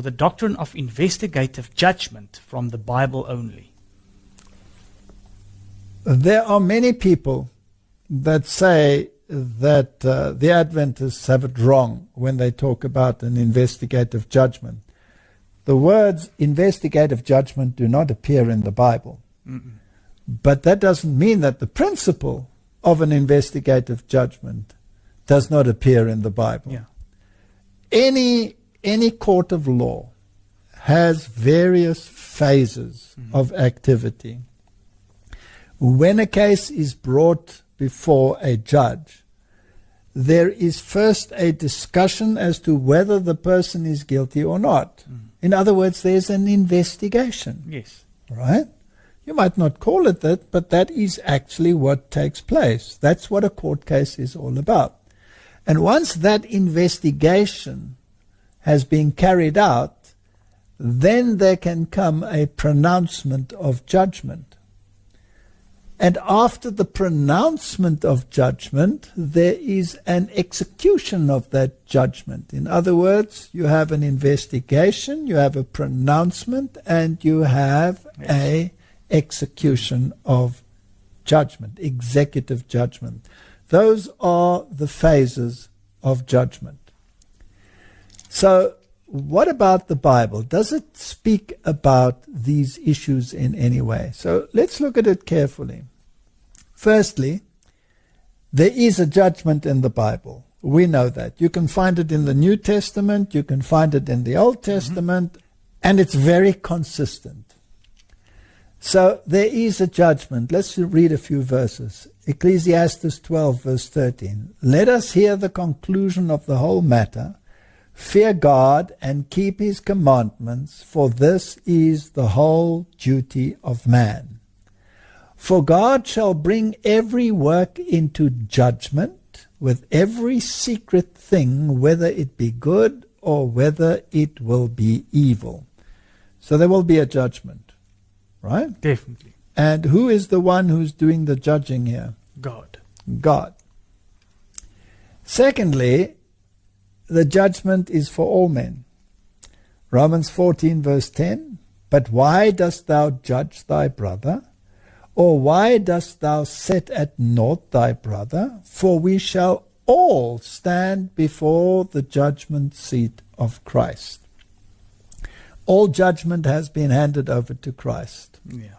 the doctrine of investigative judgment from the Bible only? There are many people that say that the Adventists have it wrong when they talk about an investigative judgment. The words investigative judgment do not appear in the Bible. But that doesn't mean that the principle of an investigative judgment does not appear in the Bible. Yeah. Any court of law has various phases of activity. When a case is brought before a judge, there is first a discussion as to whether the person is guilty or not. In other words, there's an investigation. Yes. Right? You might not call it that, but that is actually what takes place. That's what a court case is all about. And once that investigation has been carried out, then there can come a pronouncement of judgment. And after the pronouncement of judgment, there is an execution of that judgment. In other words, you have an investigation, you have a pronouncement, and you have a execution of judgment, executive judgment. Those are the phases of judgment. So, what about the Bible? Does it speak about these issues in any way? So, let's look at it carefully. Firstly, there is a judgment in the Bible. We know that. You can find it in the New Testament, you can find it in the Old Testament, and it's very consistent. So there is a judgment. Let's read a few verses. Ecclesiastes 12, verse 13. Let us hear the conclusion of the whole matter. Fear God and keep his commandments, for this is the whole duty of man. For God shall bring every work into judgment with every secret thing, whether it be good or whether it will be evil. So there will be a judgment. Right? Definitely. And who is the one who's doing the judging here? God. God. Secondly, the judgment is for all men. Romans 14, verse 10. But why dost thou judge thy brother? Or why dost thou set at naught thy brother? For we shall all stand before the judgment seat of Christ. All judgment has been handed over to Christ. Yeah.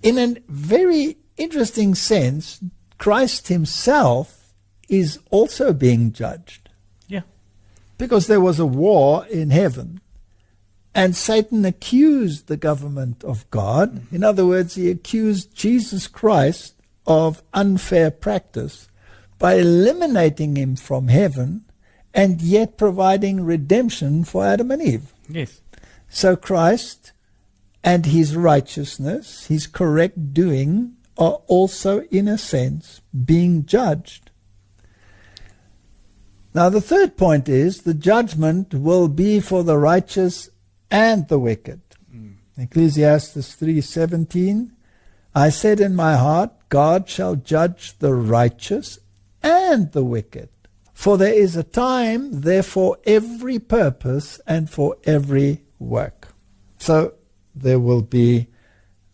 In a very interesting sense, Christ himself is also being judged. Yeah. Because there was a war in heaven, and Satan accused the government of God. In other words, he accused Jesus Christ of unfair practice by eliminating him from heaven and yet providing redemption for Adam and Eve. Yes. So Christ and his righteousness, his correct doing, are also, in a sense, being judged. Now the third point is the judgment will be for the righteous and the wicked. Ecclesiastes 3:17, I said in my heart, God shall judge the righteous and the wicked. For there is a time there for every purpose and for every work. So there will be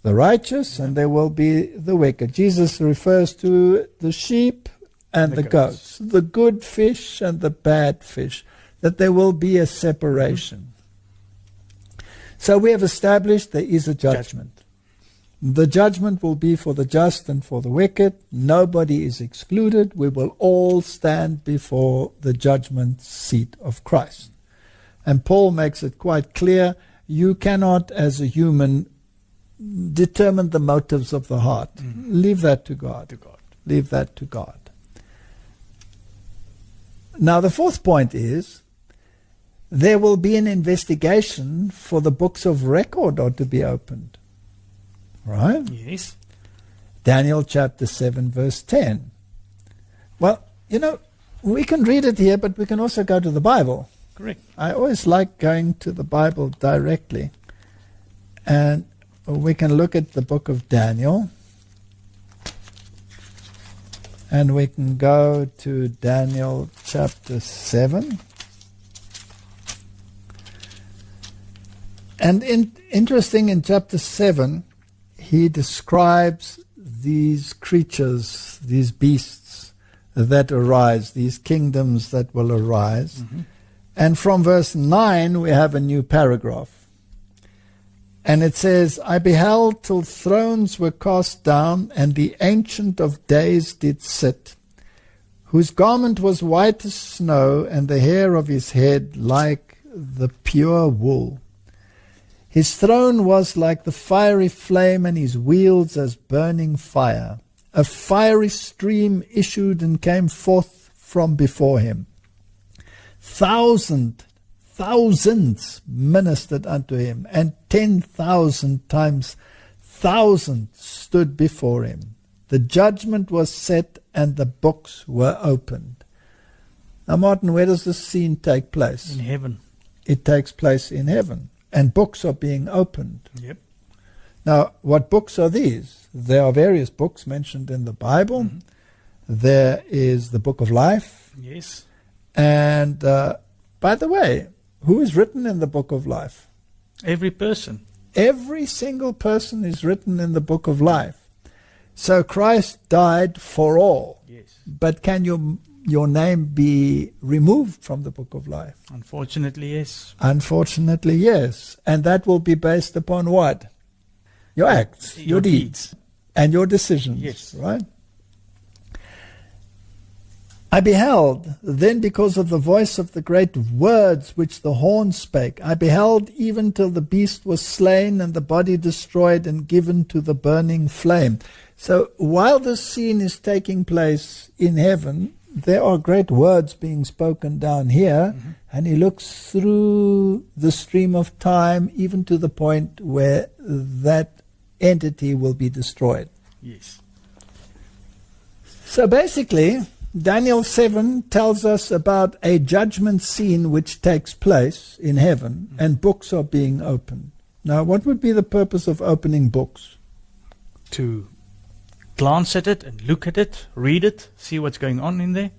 the righteous and there will be the wicked. Jesus refers to the sheep and the goats, the good fish and the bad fish, that there will be a separation. So we have established there is a judgment. The judgment will be for the just and for the wicked. Nobody is excluded. We will all stand before the judgment seat of Christ. And Paul makes it quite clear, you cannot, as a human, determine the motives of the heart. Leave that to God. Leave that to God. Now the fourth point is, there will be an investigation for the books of record are to be opened. Right? Yes. Daniel chapter 7 verse 10. Well, we can read it here, but we can also go to the Bible. Correct. I always like going to the Bible directly. And we can look at the book of Daniel. And we can go to Daniel chapter 7. And interesting, in chapter 7, he describes these creatures, these beasts that arise, these kingdoms that will arise. Mm-hmm. And from verse 9, we have a new paragraph. And it says, I beheld till thrones were cast down, and the Ancient of Days did sit, whose garment was white as snow, and the hair of his head like the pure wool. His throne was like the fiery flame, and his wheels as burning fire. A fiery stream issued and came forth from before him. Thousands ministered unto him, and 10,000 times 1,000 stood before him. The judgment was set, and the books were opened. Now, Martin, where does this scene take place? In heaven. It takes place in heaven, and books are being opened. Yep. Now, what books are these? There are various books mentioned in the Bible. Mm-hmm. There is the book of life. Yes. And, by the way, who is written in the book of life? Every person. Every single person is written in the book of life. So Christ died for all. Yes. But can your name be removed from the book of life? Unfortunately, yes. Unfortunately, yes. And that will be based upon what? Your acts, your deeds, and your decisions. Yes. Right? I beheld, then because of the voice of the great words which the horn spake, I beheld even till the beast was slain and the body destroyed and given to the burning flame. So while this scene is taking place in heaven, there are great words being spoken down here, mm-hmm. and he looks through the stream of time even to the point where that entity will be destroyed. Yes. So basically, Daniel 7 tells us about a judgment scene which takes place in heaven, mm-hmm. and books are being opened. Now, what would be the purpose of opening books? To glance at it and look at it, read it, see what's going on in there.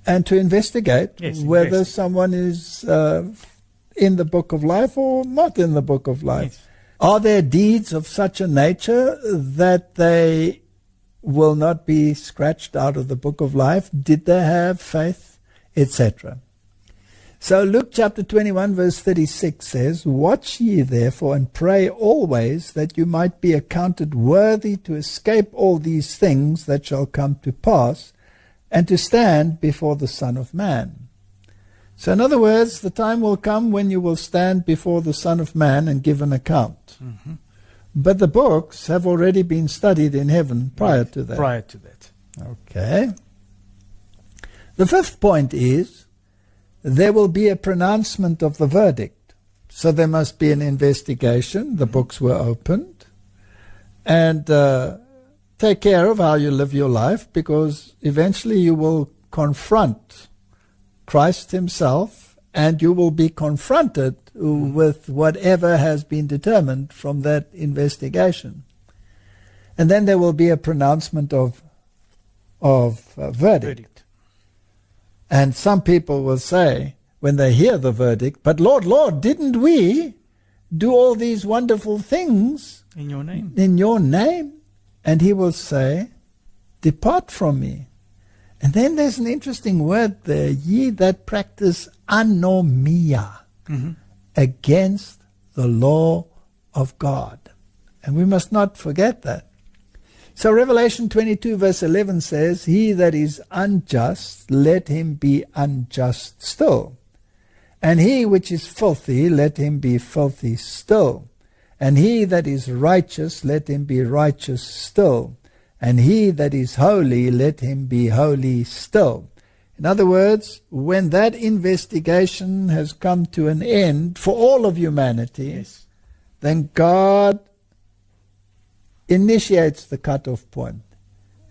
And to investigate whether investigate. Someone is in the book of life or not in the book of life. Yes. Are there deeds of such a nature that they will not be scratched out of the book of life? Did they have faith, etc.? So Luke chapter 21 verse 36 says, Watch ye therefore and pray always that you might be accounted worthy to escape all these things that shall come to pass, and to stand before the Son of Man. So in other words, the time will come when you will stand before the Son of Man and give an account. Mm-hmm. But the books have already been studied in heaven prior to that. Prior to that. Okay. The fifth point is, there will be a pronouncement of the verdict. So there must be an investigation. The books were opened. And take care of how you live your life, because eventually you will confront Christ himself, and you will be confronted with whatever has been determined from that investigation. And then there will be a pronouncement of verdict. And some people will say, when they hear the verdict, but Lord, Lord, didn't we do all these wonderful things in your name? In your name? And he will say, Depart from me. And then there's an interesting word there, ye that practice anomia, mm-hmm. against the law of God. And we must not forget that. So Revelation 22 verse 11 says, He that is unjust, let him be unjust still. And he which is filthy, let him be filthy still. And he that is righteous, let him be righteous still. And he that is holy, let him be holy still. In other words, when that investigation has come to an end for all of humanity, yes. then God initiates the cutoff point.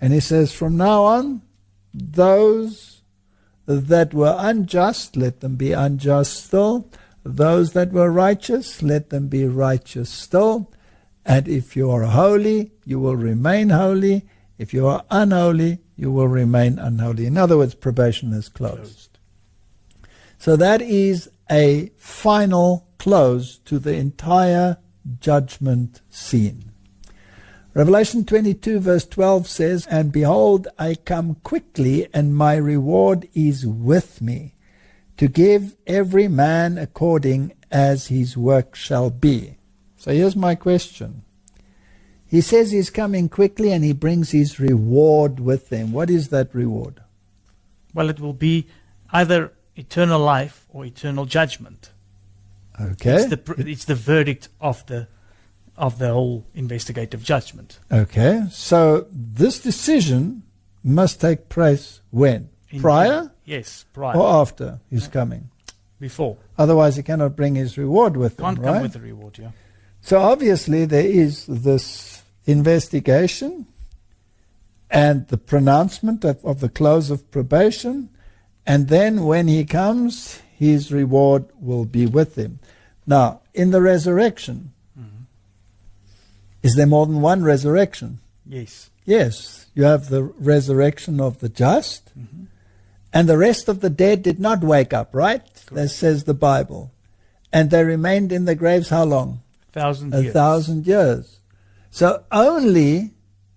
And he says, from now on, those that were unjust, let them be unjust still. Those that were righteous, let them be righteous still. And if you are holy, you will remain holy. If you are unholy, you will remain unholy. In other words, probation is closed. So that is a final close to the entire judgment scene. Revelation 22 verse 12 says, "And behold, I come quickly, and my reward is with me, to give every man according as his work shall be." So here's my question. He says he's coming quickly and he brings his reward with him. What is that reward? Well, it will be either eternal life or eternal judgment. Okay. It's the verdict of the whole investigative judgment. Okay. So this decision must take place when? Prior? Yes, prior. Or after his coming? Before. Otherwise he cannot bring his reward with him, Can't right? come with the reward, yeah. So obviously there is this investigation and the pronouncement of the close of probation, and then when he comes, his reward will be with him. Now, in the resurrection, is there more than one resurrection? Yes. Yes. You have the resurrection of the just, and the rest of the dead did not wake up, right? That says the Bible. And they remained in the graves how long? 1,000 years. 1,000 years. So only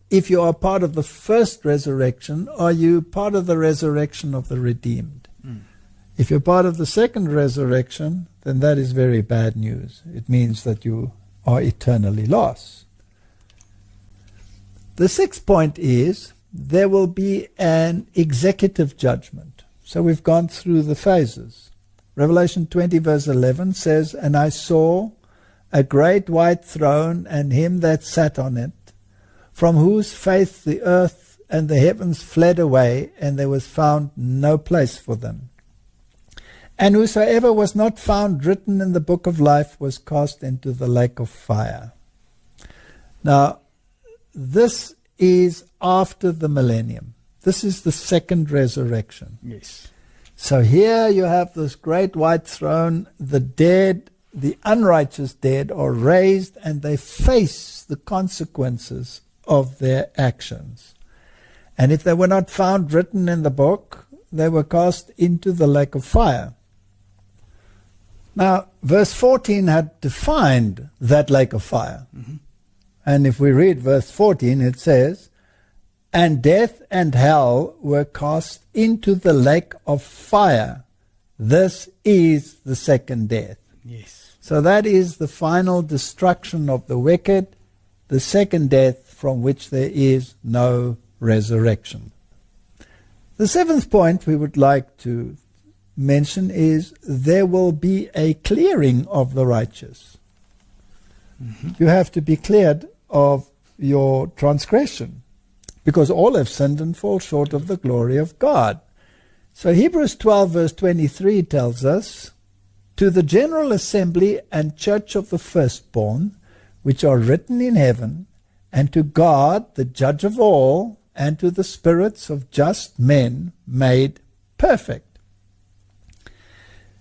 if you are part of the first resurrection are you part of the resurrection of the redeemed. If you're part of the second resurrection, then that is very bad news. It means that you are eternally lost. The sixth point is there will be an executive judgment. So we've gone through the phases. Revelation 20 verse 11 says, "And I saw a great white throne, and him that sat on it, from whose face the earth and the heavens fled away, and there was found no place for them. And whosoever was not found written in the book of life was cast into the lake of fire." Now, this is after the millennium. This is the second resurrection. Yes. So here you have this great white throne, the dead, the unrighteous dead are raised, and they face the consequences of their actions. And if they were not found written in the book, they were cast into the lake of fire. Now, verse 14 had defined that lake of fire. And if we read verse 14, it says, "And death and hell were cast into the lake of fire. This is the second death." Yes. So that is the final destruction of the wicked, the second death from which there is no resurrection. The seventh point we would like to mention is there will be a clearing of the righteous. You have to be cleared of your transgression, because all have sinned and fall short of the glory of God. So Hebrews 12 verse 23 tells us, "To the general assembly and church of the firstborn, which are written in heaven, and to God, the judge of all, and to the spirits of just men made perfect."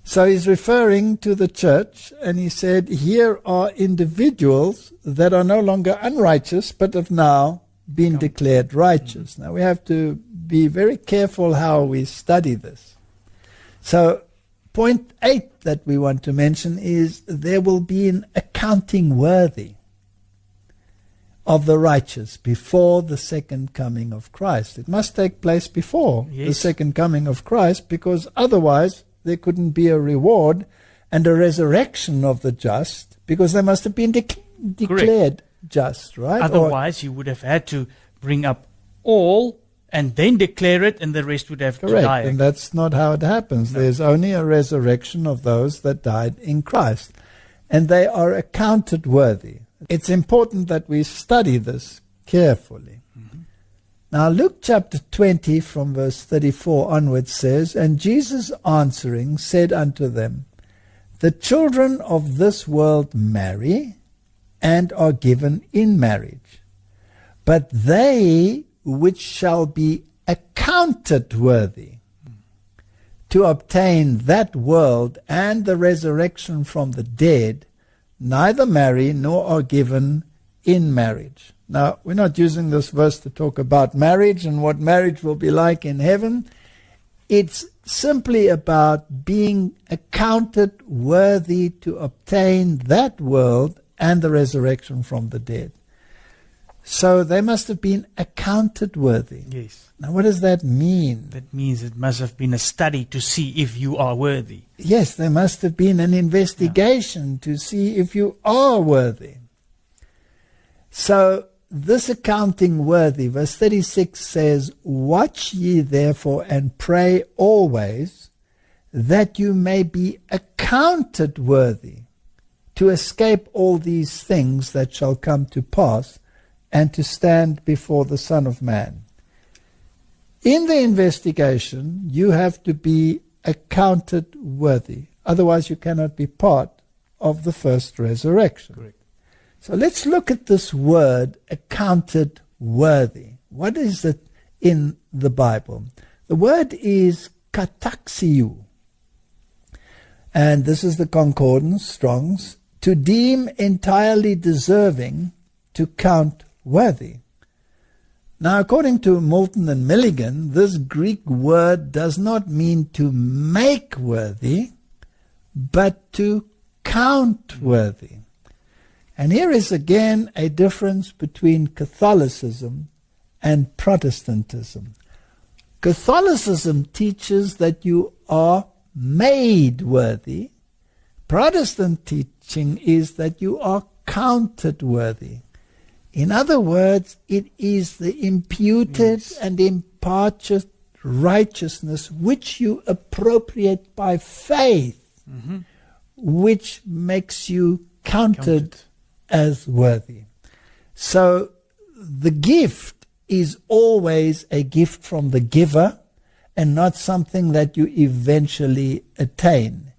So he's referring to the church, and he said, here are individuals that are no longer unrighteous, but have now been declared righteous. Now we have to be very careful how we study this. So point 8 that we want to mention is there will be an accounting worthy of the righteous before the second coming of Christ. It must take place before the second coming of Christ, because otherwise there couldn't be a reward and a resurrection of the just, because they must have been declared just, right? Otherwise, you would have had to bring up all and then declare it, and the rest would have to die. Correct, and that's not how it happens. No. There's only a resurrection of those that died in Christ, and they are accounted worthy. It's important that we study this carefully. Now Luke chapter 20 from verse 34 onwards says, "And Jesus answering said unto them, The children of this world marry and are given in marriage. But they which shall be accounted worthy to obtain that world and the resurrection from the dead, neither marry nor are given in marriage." Now, we're not using this verse to talk about marriage and what marriage will be like in heaven. It's simply about being accounted worthy to obtain that world and the resurrection from the dead. So they must have been accounted worthy. Yes. Now what does that mean? That means it must have been a study to see if you are worthy. Yes, there must have been an investigation to see if you are worthy. So this accounting worthy, verse 36 says, "Watch ye therefore and pray always, that you may be accounted worthy to escape all these things that shall come to pass, and to stand before the Son of Man." In the investigation, you have to be accounted worthy. Otherwise, you cannot be part of the first resurrection. Correct. So let's look at this word, accounted worthy. What is it in the Bible? The word is kataxiou. And this is the concordance, Strong's, to deem entirely deserving, to count worthy. Now, according to Moulton and Milligan, this Greek word does not mean to make worthy, but to count worthy. And here is again a difference between Catholicism and Protestantism. Catholicism teaches that you are made worthy. Protestant teaching is that you are counted worthy. In other words, it is the imputed and imparted righteousness which you appropriate by faith, which makes you counted as worthy. So the gift is always a gift from the giver and not something that you eventually attain.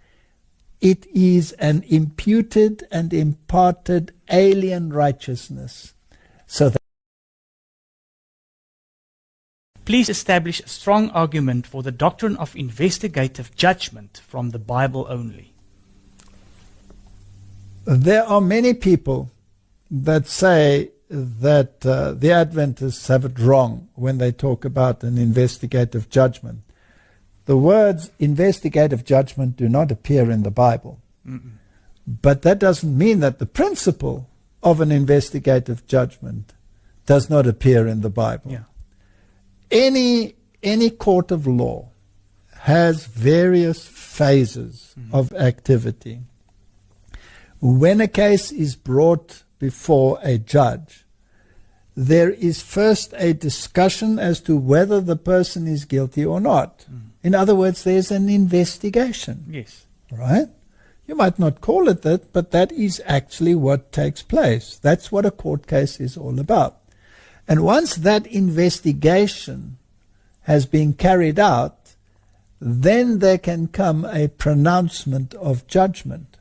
It is an imputed and imparted alien righteousness. So that Please establish a strong argument for the doctrine of investigative judgment from the Bible only. there are many people that say that the Adventists have it wrong when they talk about an investigative judgment. The words investigative judgment do not appear in the Bible. But that doesn't mean that the principle of an investigative judgment does not appear in the Bible. Yeah. Any court of law has various phases of activity. When a case is brought before a judge, there is first a discussion as to whether the person is guilty or not. In other words, there's an investigation. Yes. Right? You might not call it that, but that is actually what takes place. That's what a court case is all about. And once that investigation has been carried out, then there can come a pronouncement of judgment.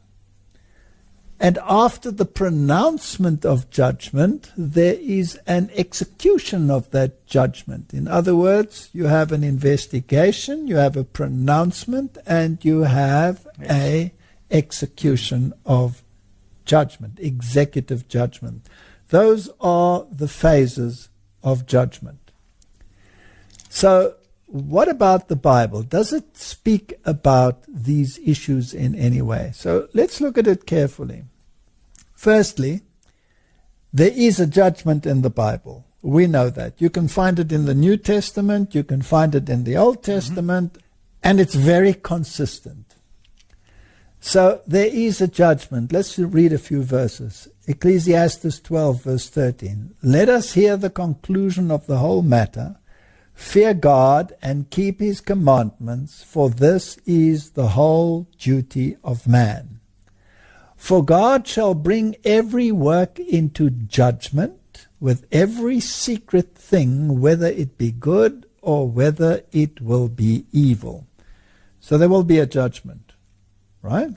And after the pronouncement of judgment, there is an execution of that judgment. In other words, you have an investigation, you have a pronouncement, and you have a execution of judgment, executive judgment. Those are the phases of judgment. So, what about the Bible? Does it speak about these issues in any way? So, let's look at it carefully. Firstly, there is a judgment in the Bible. We know that. You can find it in the New Testament, you can find it in the Old Testament, and it's very consistent. So there is a judgment. Let's read a few verses. Ecclesiastes 12, verse 13. Let us hear the conclusion of the whole matter. Fear God and keep his commandments, for this is the whole duty of man. For God shall bring every work into judgment with every secret thing, whether it be good or whether it will be evil. So there will be a judgment. Right?